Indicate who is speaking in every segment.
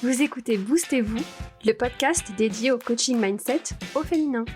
Speaker 1: Vous écoutez Boostez-vous, le podcast dédié au coaching mindset au féminin.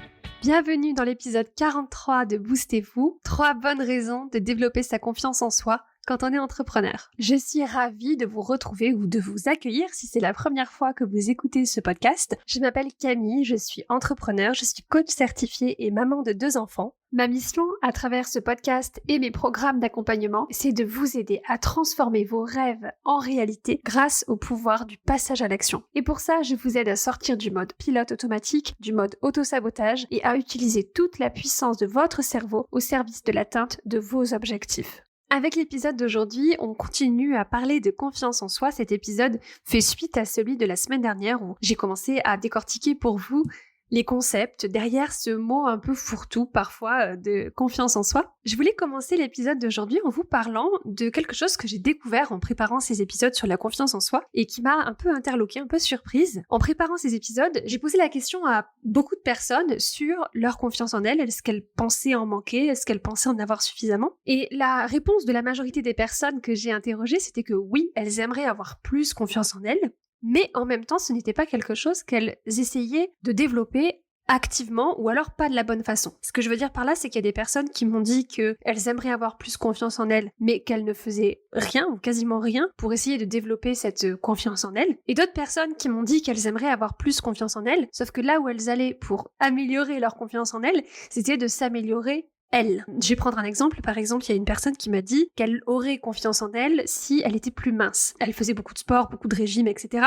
Speaker 1: Bienvenue dans l'épisode 43 de Boostez-vous, 3 bonnes raisons de développer sa confiance en soi quand on est entrepreneur. Je suis ravie de vous retrouver ou de vous accueillir si c'est la première fois que vous écoutez ce podcast. Je m'appelle Camille, je suis entrepreneur, je suis coach certifiée et maman de 2 enfants. Ma mission à travers ce podcast et mes programmes d'accompagnement, c'est de vous aider à transformer vos rêves en réalité grâce au pouvoir du passage à l'action. Et pour ça, je vous aide à sortir du mode pilote automatique, du mode auto-sabotage et à utiliser toute la puissance de votre cerveau au service de l'atteinte de vos objectifs. Avec l'épisode d'aujourd'hui, on continue à parler de confiance en soi. Cet épisode fait suite à celui de la semaine dernière où j'ai commencé à décortiquer pour vous les concepts derrière ce mot un peu fourre-tout parfois de confiance en soi. Je voulais commencer l'épisode d'aujourd'hui en vous parlant de quelque chose que j'ai découvert en préparant ces épisodes sur la confiance en soi et qui m'a un peu interloquée, un peu surprise. En préparant ces épisodes, j'ai posé la question à beaucoup de personnes sur leur confiance en elles, est-ce qu'elles pensaient en manquer, est-ce qu'elles pensaient en avoir suffisamment. Et la réponse de la majorité des personnes que j'ai interrogées, c'était que oui, elles aimeraient avoir plus confiance en elles, mais en même temps, ce n'était pas quelque chose qu'elles essayaient de développer activement ou alors pas de la bonne façon. Ce que je veux dire par là, c'est qu'il y a des personnes qui m'ont dit qu'elles aimeraient avoir plus confiance en elles, mais qu'elles ne faisaient rien ou quasiment rien pour essayer de développer cette confiance en elles. Et d'autres personnes qui m'ont dit qu'elles aimeraient avoir plus confiance en elles, sauf que là où elles allaient pour améliorer leur confiance en elles, c'était de s'améliorer elle. Je vais prendre un exemple. Par exemple, il y a une personne qui m'a dit qu'elle aurait confiance en elle si elle était plus mince. Elle faisait beaucoup de sport, beaucoup de régime, etc.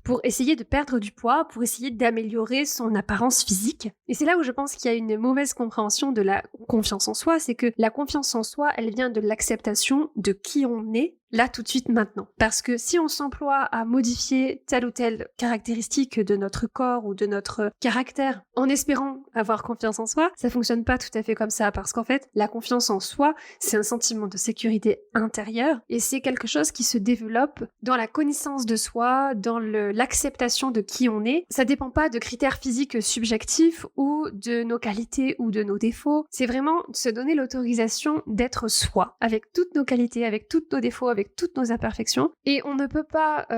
Speaker 1: pour essayer de perdre du poids, pour essayer d'améliorer son apparence physique. Et c'est là où je pense qu'il y a une mauvaise compréhension de la confiance en soi, c'est que la confiance en soi, elle vient de l'acceptation de qui on est, là tout de suite maintenant. Parce que si on s'emploie à modifier telle ou telle caractéristique de notre corps ou de notre caractère en espérant avoir confiance en soi, ça fonctionne pas tout à fait comme ça. Parce qu'en fait, la confiance en soi, c'est un sentiment de sécurité intérieure et c'est quelque chose qui se développe dans la connaissance de soi, dans l'acceptation de qui on est. Ça dépend pas de critères physiques subjectifs ou de nos qualités ou de nos défauts. C'est vraiment se donner l'autorisation d'être soi, avec toutes nos qualités, avec tous nos défauts, avec toutes nos imperfections, et on ne peut pas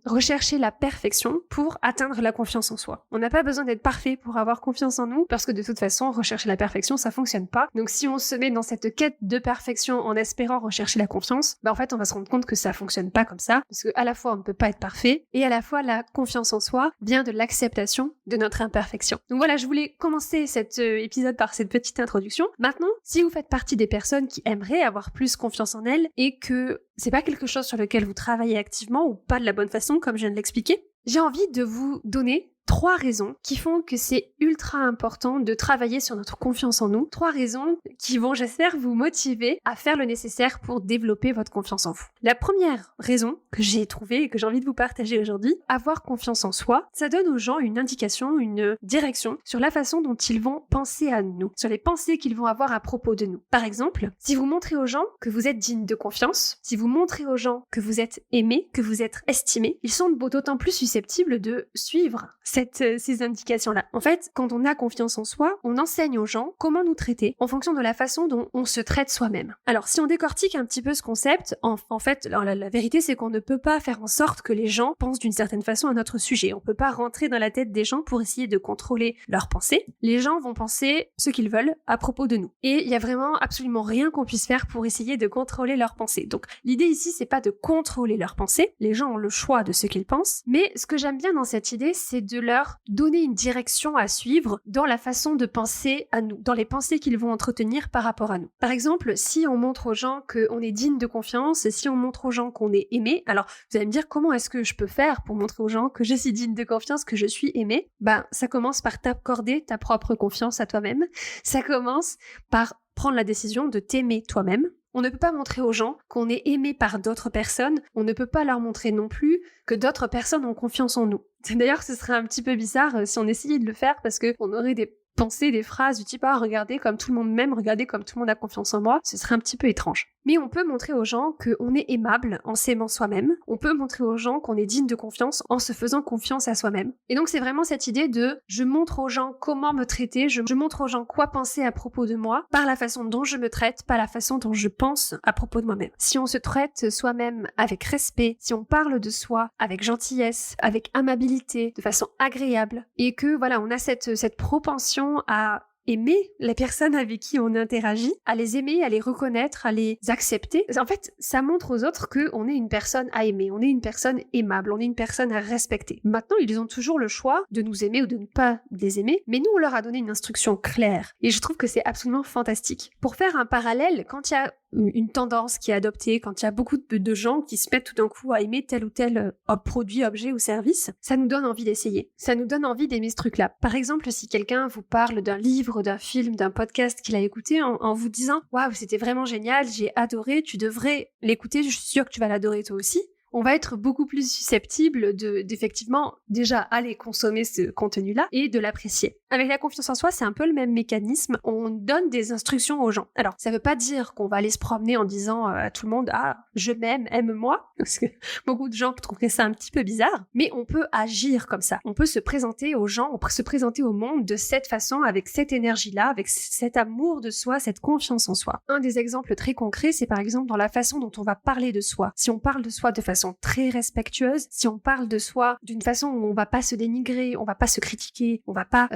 Speaker 1: rechercher la perfection pour atteindre la confiance en soi. On n'a pas besoin d'être parfait pour avoir confiance en nous, parce que de toute façon, rechercher la perfection, ça fonctionne pas. Donc si on se met dans cette quête de perfection en espérant rechercher la confiance, en fait, on va se rendre compte que ça fonctionne pas comme ça, parce que à la fois, on ne peut pas être parfait, et à la fois, la confiance en soi vient de l'acceptation de notre imperfection. Donc voilà, je voulais commencer cet épisode par cette petite introduction. Maintenant, si vous faites partie des personnes qui aimeraient avoir plus confiance en elles et que c'est pas quelque chose sur lequel vous travaillez activement ou pas de la bonne façon, comme je viens de l'expliquer, j'ai envie de vous donner 3 raisons qui font que c'est ultra important de travailler sur notre confiance en nous. 3 raisons qui vont, j'espère, vous motiver à faire le nécessaire pour développer votre confiance en vous. La première raison que j'ai trouvée et que j'ai envie de vous partager aujourd'hui, avoir confiance en soi, ça donne aux gens une indication, une direction sur la façon dont ils vont penser à nous, sur les pensées qu'ils vont avoir à propos de nous. Par exemple, si vous montrez aux gens que vous êtes digne de confiance, si vous montrez aux gens que vous êtes aimé, que vous êtes estimé, ils sont d'autant plus susceptibles de suivre ces indications-là. En fait, quand on a confiance en soi, on enseigne aux gens comment nous traiter en fonction de la façon dont on se traite soi-même. Alors, si on décortique un petit peu ce concept, en fait, la vérité, c'est qu'on ne peut pas faire en sorte que les gens pensent d'une certaine façon à notre sujet. On peut pas rentrer dans la tête des gens pour essayer de contrôler leurs pensées. Les gens vont penser ce qu'ils veulent à propos de nous. Et il y a vraiment absolument rien qu'on puisse faire pour essayer de contrôler leurs pensées. Donc, l'idée ici, c'est pas de contrôler leurs pensées. Les gens ont le choix de ce qu'ils pensent. Mais ce que j'aime bien dans cette idée, c'est de leur donner une direction à suivre dans la façon de penser à nous, dans les pensées qu'ils vont entretenir par rapport à nous. Par exemple, si on montre aux gens qu'on est digne de confiance, si on montre aux gens qu'on est aimé, alors vous allez me dire comment est-ce que je peux faire pour montrer aux gens que je suis digne de confiance, que je suis aimé? Ça commence par t'accorder ta propre confiance à toi-même. Ça commence par prendre la décision de t'aimer toi-même. On ne peut pas montrer aux gens qu'on est aimé par d'autres personnes, on ne peut pas leur montrer non plus que d'autres personnes ont confiance en nous. D'ailleurs, ce serait un petit peu bizarre si on essayait de le faire parce qu'on aurait des penser des phrases du type « Ah, regardez comme tout le monde m'aime, regardez comme tout le monde a confiance en moi », ce serait un petit peu étrange. Mais on peut montrer aux gens qu'on est aimable en s'aimant soi-même. On peut montrer aux gens qu'on est digne de confiance en se faisant confiance à soi-même. Et donc c'est vraiment cette idée de je montre aux gens comment me traiter, je montre aux gens quoi penser à propos de moi par la façon dont je me traite, pas la façon dont je pense à propos de moi-même. Si on se traite soi-même avec respect, si on parle de soi avec gentillesse, avec amabilité, de façon agréable, et que voilà, on a cette propension à aimer les personnes avec qui on interagit, à les aimer, à les reconnaître, à les accepter. En fait, ça montre aux autres qu'on est une personne à aimer, on est une personne aimable, on est une personne à respecter. Maintenant, ils ont toujours le choix de nous aimer ou de ne pas les aimer, mais nous, on leur a donné une instruction claire. Et je trouve que c'est absolument fantastique. Pour faire un parallèle, quand il y a une tendance qui est adoptée, quand il y a beaucoup de gens qui se mettent tout d'un coup à aimer tel ou tel produit, objet ou service, ça nous donne envie d'essayer. Ça nous donne envie d'aimer ce truc-là. Par exemple, si quelqu'un vous parle d'un livre, d'un film, d'un podcast qu'il a écouté en vous disant « Waouh, c'était vraiment génial, j'ai adoré, tu devrais l'écouter, je suis sûre que tu vas l'adorer toi aussi », on va être beaucoup plus susceptible d'effectivement déjà aller consommer ce contenu-là et de l'apprécier. Avec la confiance en soi, c'est un peu le même mécanisme. On donne des instructions aux gens. Alors, ça veut pas dire qu'on va aller se promener en disant à tout le monde « Ah, je m'aime, aime-moi », parce que beaucoup de gens trouveraient ça un petit peu bizarre, mais on peut agir comme ça. On peut se présenter aux gens, on peut se présenter au monde de cette façon, avec cette énergie-là, avec cet amour de soi, cette confiance en soi. Un des exemples très concrets, c'est par exemple dans la façon dont on va parler de soi. Si on parle de soi de façon très respectueuse, si on parle de soi d'une façon où on va pas se dénigrer, on va pas se critiquer, on va pas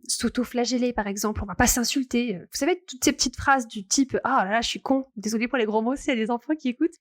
Speaker 1: s'auto-flageller par exemple, on va pas s'insulter. Vous savez, toutes ces petites phrases du type « Ah là là, je suis con », désolé pour les gros mots, s'il y a des enfants qui écoutent.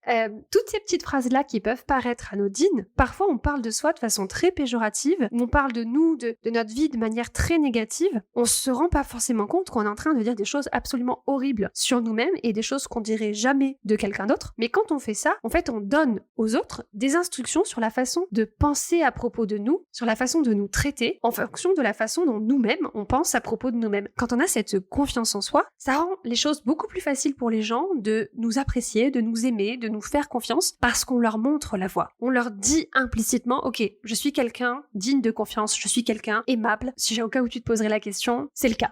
Speaker 1: Toutes ces petites phrases-là qui peuvent paraître anodines, parfois on parle de soi de façon très péjorative, on parle de nous, de notre vie de manière très négative, on se rend pas forcément compte qu'on est en train de dire des choses absolument horribles sur nous-mêmes et des choses qu'on dirait jamais de quelqu'un d'autre. Mais quand on fait ça, en fait, on donne aux autres des instructions sur la façon de penser à propos de nous, sur la façon de nous traiter, en fonction de la façon dont nous-mêmes on pense à propos de nous-mêmes. Quand on a cette confiance en soi, ça rend les choses beaucoup plus faciles pour les gens de nous apprécier, de nous aimer, de nous faire confiance, parce qu'on leur montre la voie. On leur dit implicitement, ok, je suis quelqu'un digne de confiance, je suis quelqu'un aimable. Si j'ai au cas où tu te poserais la question, c'est le cas.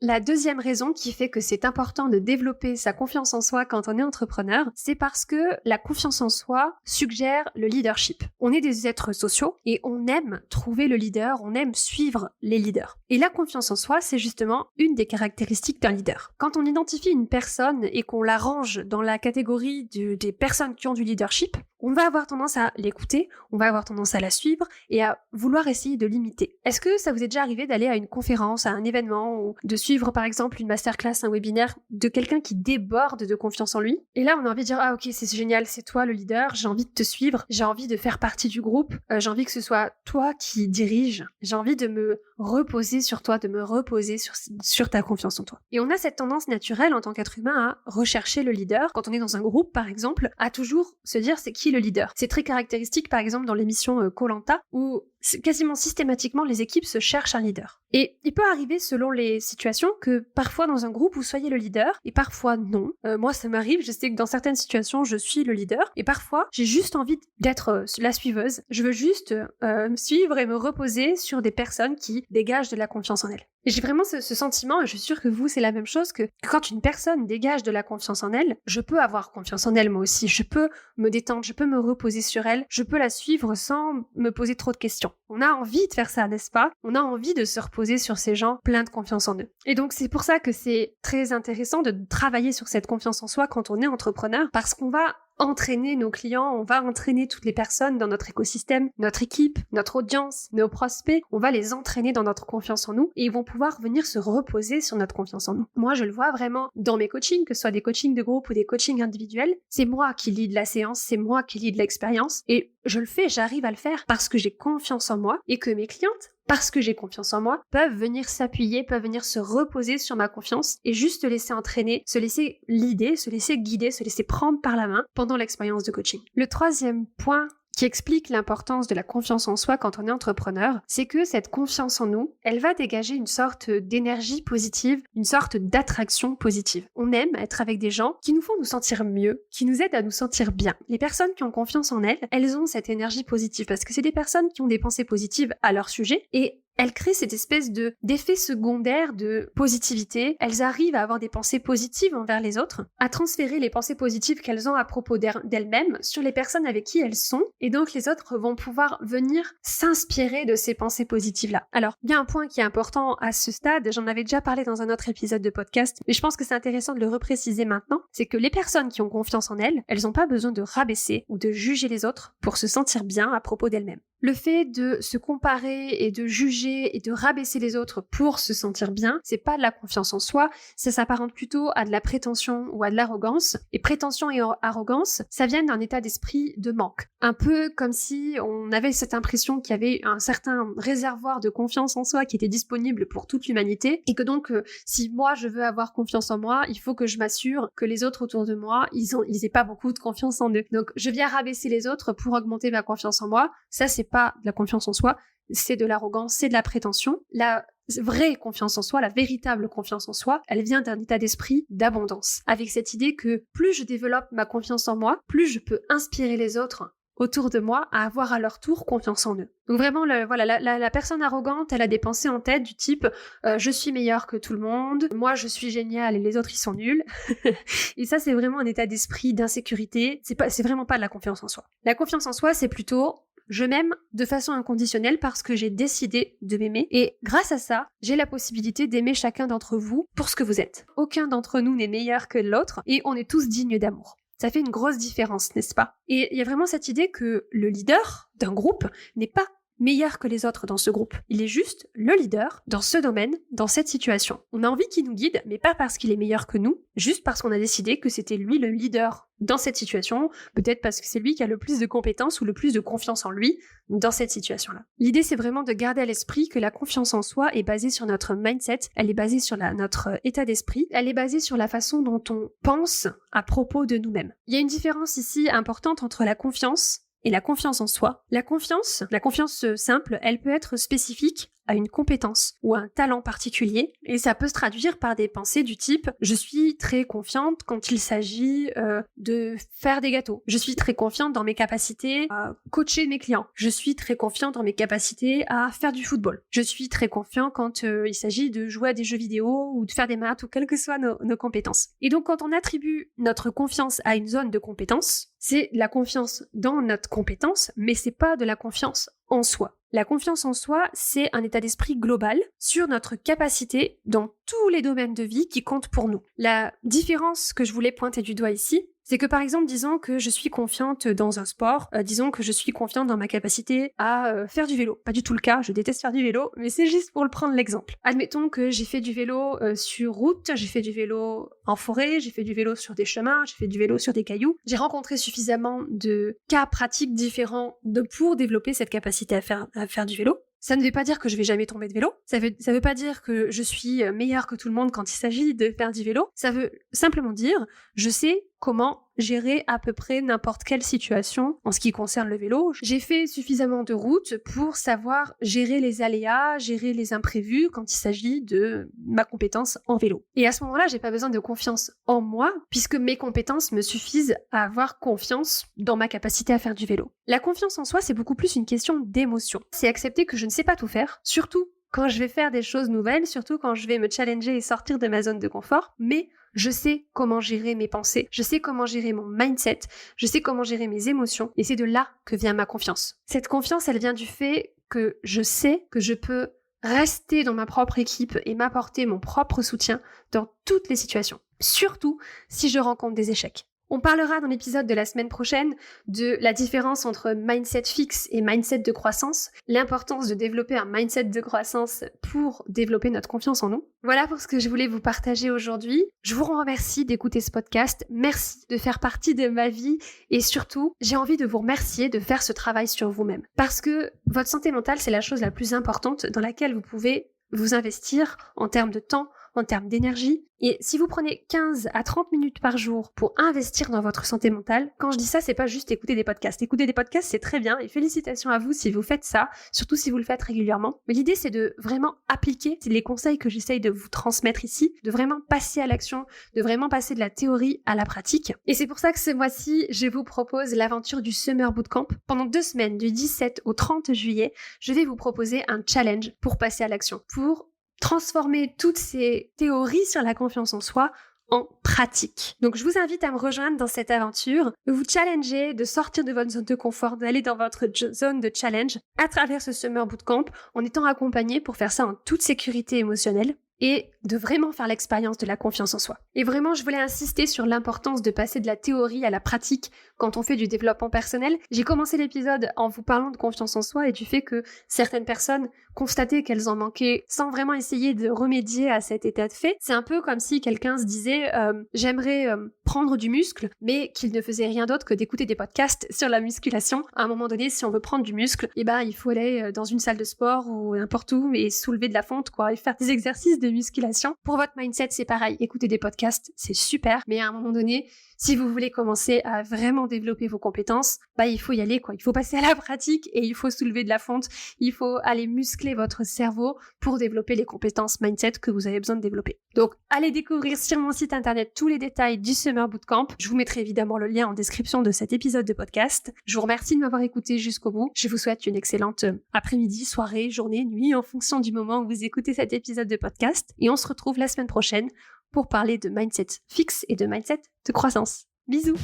Speaker 1: La deuxième raison qui fait que c'est important de développer sa confiance en soi quand on est entrepreneur, c'est parce que la confiance en soi suggère le leadership. On est des êtres sociaux et on aime trouver le leader, on aime suivre les leaders. Et la confiance en soi, c'est justement une des caractéristiques d'un leader. Quand on identifie une personne et qu'on la range dans la catégorie des personnes qui ont du leadership, on va avoir tendance à l'écouter, on va avoir tendance à la suivre et à vouloir essayer de l'imiter. Est-ce que ça vous est déjà arrivé d'aller à une conférence, à un événement, ou de suivre par exemple une masterclass, un webinaire de quelqu'un qui déborde de confiance en lui? Et là, on a envie de dire « Ah ok, c'est génial, c'est toi le leader, j'ai envie de te suivre, j'ai envie de faire partie du groupe, j'ai envie que ce soit toi qui dirige, j'ai envie de me reposer sur toi, de me reposer sur ta confiance en toi. » Et on a cette tendance naturelle en tant qu'être humain à rechercher le leader, quand on est dans un groupe par exemple, à toujours se dire c'est qui le leader. C'est très caractéristique par exemple dans l'émission Koh-Lanta où quasiment systématiquement les équipes se cherchent un leader. Et il peut arriver selon les situations que parfois dans un groupe vous soyez le leader et parfois non. Moi ça m'arrive, je sais que dans certaines situations je suis le leader et parfois j'ai juste envie d'être la suiveuse. Je veux juste me suivre et me reposer sur des personnes qui dégagent de la confiance en elles. Et j'ai vraiment ce sentiment, et je suis sûre que vous c'est la même chose, que quand une personne dégage de la confiance en elle, je peux avoir confiance en elle moi aussi, je peux me détendre, je peux me reposer sur elle, je peux la suivre sans me poser trop de questions. On a envie de faire ça, n'est-ce pas? On a envie de se reposer sur ces gens pleins de confiance en eux. Et donc c'est pour ça que c'est très intéressant de travailler sur cette confiance en soi quand on est entrepreneur, parce qu'on va entraîner nos clients, on va entraîner toutes les personnes dans notre écosystème, notre équipe, notre audience, nos prospects, on va les entraîner dans notre confiance en nous et ils vont pouvoir venir se reposer sur notre confiance en nous. Moi, je le vois vraiment dans mes coachings, que ce soit des coachings de groupe ou des coachings individuels, c'est moi qui lead la séance, c'est moi qui lead l'expérience et je le fais, j'arrive à le faire parce que j'ai confiance en moi et que mes clientes, parce que j'ai confiance en moi, peuvent venir s'appuyer, peuvent venir se reposer sur ma confiance et juste se laisser entraîner, se laisser leader, se laisser guider, se laisser prendre par la main pendant l'expérience de coaching. Le troisième point qui explique l'importance de la confiance en soi quand on est entrepreneur, c'est que cette confiance en nous, elle va dégager une sorte d'énergie positive, une sorte d'attraction positive. On aime être avec des gens qui nous font nous sentir mieux, qui nous aident à nous sentir bien. Les personnes qui ont confiance en elles, elles ont cette énergie positive parce que c'est des personnes qui ont des pensées positives à leur sujet et elles créent cette espèce d'effet secondaire de positivité. Elles arrivent à avoir des pensées positives envers les autres, à transférer les pensées positives qu'elles ont à propos d'elles-mêmes sur les personnes avec qui elles sont, et donc les autres vont pouvoir venir s'inspirer de ces pensées positives-là. Alors, il y a un point qui est important à ce stade, j'en avais déjà parlé dans un autre épisode de podcast, mais je pense que c'est intéressant de le repréciser maintenant, c'est que les personnes qui ont confiance en elles, elles n'ont pas besoin de rabaisser ou de juger les autres pour se sentir bien à propos d'elles-mêmes. Le fait de se comparer et de juger et de rabaisser les autres pour se sentir bien, c'est pas de la confiance en soi, ça s'apparente plutôt à de la prétention ou à de l'arrogance. Et prétention et arrogance, ça vient d'un état d'esprit de manque. Un peu comme si on avait cette impression qu'il y avait un certain réservoir de confiance en soi qui était disponible pour toute l'humanité et que donc si moi je veux avoir confiance en moi, il faut que je m'assure que les autres autour de moi, ils aient pas beaucoup de confiance en eux. Donc je viens rabaisser les autres pour augmenter ma confiance en moi. Ça, c'est pas de la confiance en soi, c'est de l'arrogance, c'est de la prétention. La vraie confiance en soi, la véritable confiance en soi, elle vient d'un état d'esprit d'abondance, avec cette idée que plus je développe ma confiance en moi, plus je peux inspirer les autres autour de moi à avoir à leur tour confiance en eux. Donc vraiment, la personne arrogante, elle a des pensées en tête du type je suis meilleure que tout le monde, moi je suis géniale et les autres ils sont nuls. Et ça, c'est vraiment un état d'esprit d'insécurité, c'est vraiment pas de la confiance en soi. La confiance en soi, c'est plutôt je m'aime de façon inconditionnelle parce que j'ai décidé de m'aimer et grâce à ça, j'ai la possibilité d'aimer chacun d'entre vous pour ce que vous êtes. Aucun d'entre nous n'est meilleur que l'autre et on est tous dignes d'amour. Ça fait une grosse différence, n'est-ce pas? Et il y a vraiment cette idée que le leader d'un groupe n'est pas meilleur que les autres dans ce groupe. Il est juste le leader dans ce domaine, dans cette situation. On a envie qu'il nous guide, mais pas parce qu'il est meilleur que nous, juste parce qu'on a décidé que c'était lui le leader dans cette situation, peut-être parce que c'est lui qui a le plus de compétences ou le plus de confiance en lui dans cette situation-là. L'idée, c'est vraiment de garder à l'esprit que la confiance en soi est basée sur notre mindset, elle est basée sur notre état d'esprit, elle est basée sur la façon dont on pense à propos de nous-mêmes. Il y a une différence ici importante entre la confiance et la confiance en soi. La confiance simple, elle peut être spécifique à une compétence ou à un talent particulier et ça peut se traduire par des pensées du type je suis très confiante quand il s'agit de faire des gâteaux, je suis très confiante dans mes capacités à coacher mes clients, je suis très confiante dans mes capacités à faire du football, je suis très confiant quand il s'agit de jouer à des jeux vidéo ou de faire des maths ou quelles que soient nos compétences. Et donc quand on attribue notre confiance à une zone de compétence, c'est de la confiance dans notre compétence, mais c'est pas de la confiance en soi. La confiance en soi, c'est un état d'esprit global sur notre capacité dans tous les domaines de vie qui comptent pour nous. La différence que je voulais pointer du doigt ici, c'est que par exemple, disons que je suis confiante dans un sport, disons que je suis confiante dans ma capacité à faire du vélo. Pas du tout le cas, je déteste faire du vélo, mais c'est juste pour le prendre l'exemple. Admettons que j'ai fait du vélo sur route, j'ai fait du vélo en forêt, j'ai fait du vélo sur des chemins, j'ai fait du vélo sur des cailloux. J'ai rencontré suffisamment de cas pratiques différents pour développer cette capacité à faire du vélo. Ça ne veut pas dire que je vais jamais tomber de vélo. Ça veut pas dire que je suis meilleure que tout le monde quand il s'agit de faire du vélo. Ça veut simplement dire, je sais comment gérer à peu près n'importe quelle situation en ce qui concerne le vélo. J'ai fait suffisamment de routes pour savoir gérer les aléas, gérer les imprévus quand il s'agit de ma compétence en vélo. Et à ce moment-là, j'ai pas besoin de confiance en moi puisque mes compétences me suffisent à avoir confiance dans ma capacité à faire du vélo. La confiance en soi, c'est beaucoup plus une question d'émotion. C'est accepter que je ne sais pas tout faire, surtout quand je vais faire des choses nouvelles, surtout quand je vais me challenger et sortir de ma zone de confort, mais je sais comment gérer mes pensées, je sais comment gérer mon mindset, je sais comment gérer mes émotions, et c'est de là que vient ma confiance. Cette confiance, elle vient du fait que je sais que je peux rester dans ma propre équipe et m'apporter mon propre soutien dans toutes les situations, surtout si je rencontre des échecs. On parlera dans l'épisode de la semaine prochaine de la différence entre mindset fixe et mindset de croissance, l'importance de développer un mindset de croissance pour développer notre confiance en nous. Voilà pour ce que je voulais vous partager aujourd'hui. Je vous remercie d'écouter ce podcast, merci de faire partie de ma vie et surtout, j'ai envie de vous remercier de faire ce travail sur vous-même. Parce que votre santé mentale, c'est la chose la plus importante dans laquelle vous pouvez vous investir en termes de temps, en termes d'énergie. Et si vous prenez 15 à 30 minutes par jour pour investir dans votre santé mentale, quand je dis ça, c'est pas juste écouter des podcasts. Écouter des podcasts, c'est très bien et félicitations à vous si vous faites ça, surtout si vous le faites régulièrement. Mais l'idée, c'est de vraiment appliquer les conseils que j'essaye de vous transmettre ici, de vraiment passer à l'action, de vraiment passer de la théorie à la pratique. Et c'est pour ça que ce mois-ci, je vous propose l'aventure du Summer Bootcamp. Pendant 2 semaines, du 17 au 30 juillet, je vais vous proposer un challenge pour passer à l'action, pour transformer toutes ces théories sur la confiance en soi en pratique. Donc je vous invite à me rejoindre dans cette aventure, de vous challenger, de sortir de votre zone de confort, d'aller dans votre zone de challenge à travers ce Summer Bootcamp en étant accompagné pour faire ça en toute sécurité émotionnelle et de vraiment faire l'expérience de la confiance en soi. Et vraiment, je voulais insister sur l'importance de passer de la théorie à la pratique quand on fait du développement personnel. J'ai commencé l'épisode en vous parlant de confiance en soi et du fait que certaines personnes constataient qu'elles en manquaient sans vraiment essayer de remédier à cet état de fait. C'est un peu comme si quelqu'un se disait j'aimerais prendre du muscle, mais qu'il ne faisait rien d'autre que d'écouter des podcasts sur la musculation. À un moment donné, si on veut prendre du muscle, il faut aller dans une salle de sport ou n'importe où et soulever de la fonte, et faire des exercices de musculation. Pour votre mindset, c'est pareil. Écouter des podcasts, c'est super, mais à un moment donné, si vous voulez commencer à vraiment développer vos compétences, il faut y aller, Il faut passer à la pratique et il faut soulever de la fonte. Il faut aller muscler votre cerveau pour développer les compétences mindset que vous avez besoin de développer. Donc, allez découvrir sur mon site internet tous les détails du Summer Bootcamp. Je vous mettrai évidemment le lien en description de cet épisode de podcast. Je vous remercie de m'avoir écouté jusqu'au bout. Je vous souhaite une excellente après-midi, soirée, journée, nuit, en fonction du moment où vous écoutez cet épisode de podcast. Et on se retrouve la semaine prochaine pour parler de mindset fixe et de mindset de croissance. Bisous!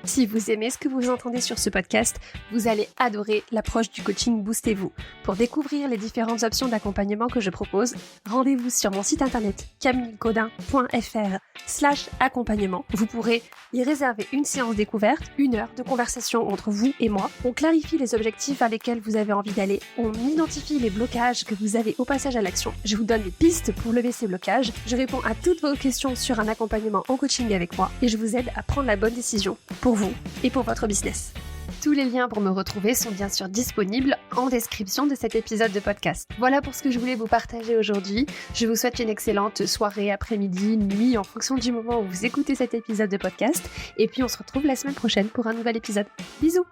Speaker 1: Si vous aimez ce que vous entendez sur ce podcast, vous allez adorer l'approche du coaching Boostez-vous. Pour découvrir les différentes options d'accompagnement que je propose, rendez-vous sur mon site internet camillegaudin.fr/accompagnement. Vous pourrez y réserver une séance découverte, 1 heure de conversation entre vous et moi. On clarifie les objectifs vers lesquels vous avez envie d'aller. On identifie les blocages que vous avez au passage à l'action. Je vous donne des pistes pour lever ces blocages. Je réponds à toutes vos questions sur un accompagnement en coaching avec moi et je vous aide à prendre la bonne décision pour vous et pour votre business. Tous les liens pour me retrouver sont bien sûr disponibles en description de cet épisode de podcast. Voilà pour ce que je voulais vous partager aujourd'hui. Je vous souhaite une excellente soirée, après-midi, nuit, en fonction du moment où vous écoutez cet épisode de podcast. Et puis on se retrouve la semaine prochaine pour un nouvel épisode. Bisous!